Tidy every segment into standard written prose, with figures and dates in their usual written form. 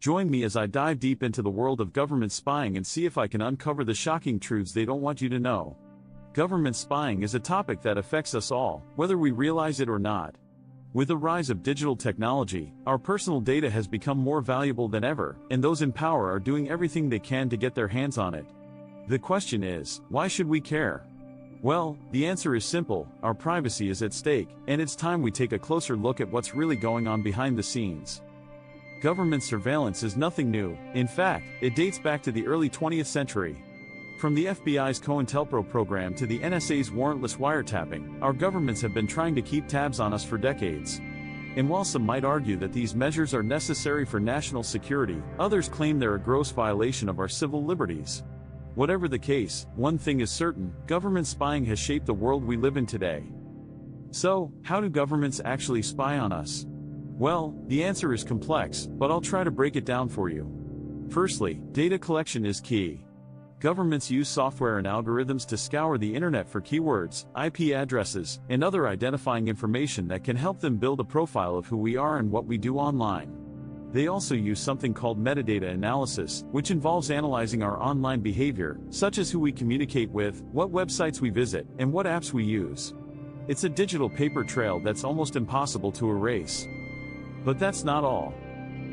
Join me as I dive deep into the world of government spying and see if I can uncover the shocking truths they don't want you to know. Government spying is a topic that affects us all, whether we realize it or not. With the rise of digital technology, our personal data has become more valuable than ever, and those in power are doing everything they can to get their hands on it. The question is, why should we care? Well, the answer is simple: our privacy is at stake, and it's time we take a closer look at what's really going on behind the scenes. Government surveillance is nothing new. In fact, it dates back to the early 20th century. From the FBI's COINTELPRO program to the NSA's warrantless wiretapping, our governments have been trying to keep tabs on us for decades. And while some might argue that these measures are necessary for national security, others claim they're a gross violation of our civil liberties. Whatever the case, one thing is certain: government spying has shaped the world we live in today. So, how do governments actually spy on us? Well, the answer is complex, but I'll try to break it down for you. Firstly, data collection is key. Governments use software and algorithms to scour the internet for keywords, IP addresses, and other identifying information that can help them build a profile of who we are and what we do online. They also use something called metadata analysis, which involves analyzing our online behavior, such as who we communicate with, what websites we visit, and what apps we use. It's a digital paper trail that's almost impossible to erase. But that's not all.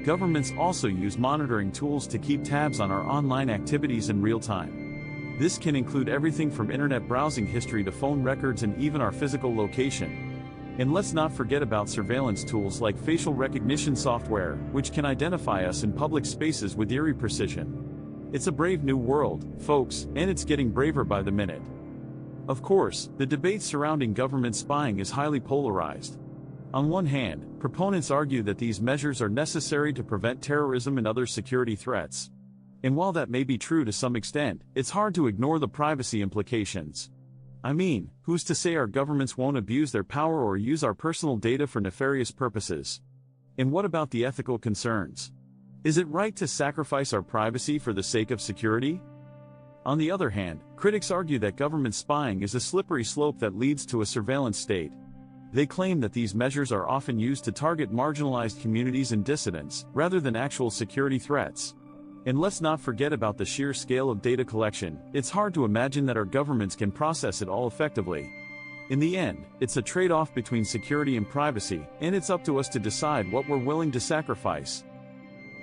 Governments also use monitoring tools to keep tabs on our online activities in real time. This can include everything from internet browsing history to phone records and even our physical location. And let's not forget about surveillance tools like facial recognition software, which can identify us in public spaces with eerie precision. It's a brave new world, folks, and it's getting braver by the minute. Of course, the debate surrounding government spying is highly polarized. On one hand, proponents argue that these measures are necessary to prevent terrorism and other security threats. And while that may be true to some extent, it's hard to ignore the privacy implications. I mean, who's to say our governments won't abuse their power or use our personal data for nefarious purposes? And what about the ethical concerns? Is it right to sacrifice our privacy for the sake of security? On the other hand, critics argue that government spying is a slippery slope that leads to a surveillance state. They claim that these measures are often used to target marginalized communities and dissidents, rather than actual security threats. And let's not forget about the sheer scale of data collection. It's hard to imagine that our governments can process it all effectively. In the end, it's a trade-off between security and privacy, and it's up to us to decide what we're willing to sacrifice.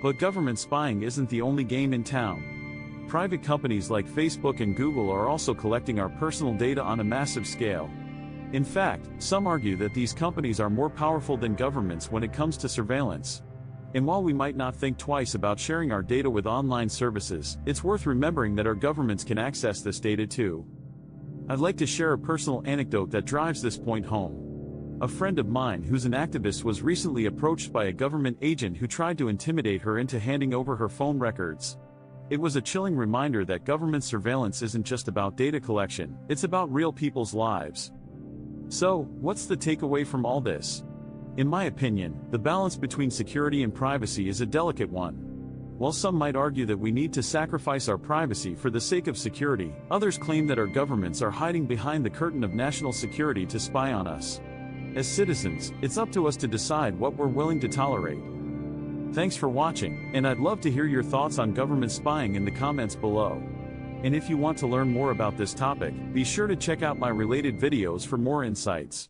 But government spying isn't the only game in town. Private companies like Facebook and Google are also collecting our personal data on a massive scale. In fact, some argue that these companies are more powerful than governments when it comes to surveillance. And while we might not think twice about sharing our data with online services, it's worth remembering that our governments can access this data too. I'd like to share a personal anecdote that drives this point home. A friend of mine who's an activist was recently approached by a government agent who tried to intimidate her into handing over her phone records. It was a chilling reminder that government surveillance isn't just about data collection, it's about real people's lives. So, what's the takeaway from all this? In my opinion, the balance between security and privacy is a delicate one. While some might argue that we need to sacrifice our privacy for the sake of security, others claim that our governments are hiding behind the curtain of national security to spy on us. As citizens, it's up to us to decide what we're willing to tolerate. Thanks for watching, and I'd love to hear your thoughts on government spying in the comments below. And if you want to learn more about this topic, be sure to check out my related videos for more insights.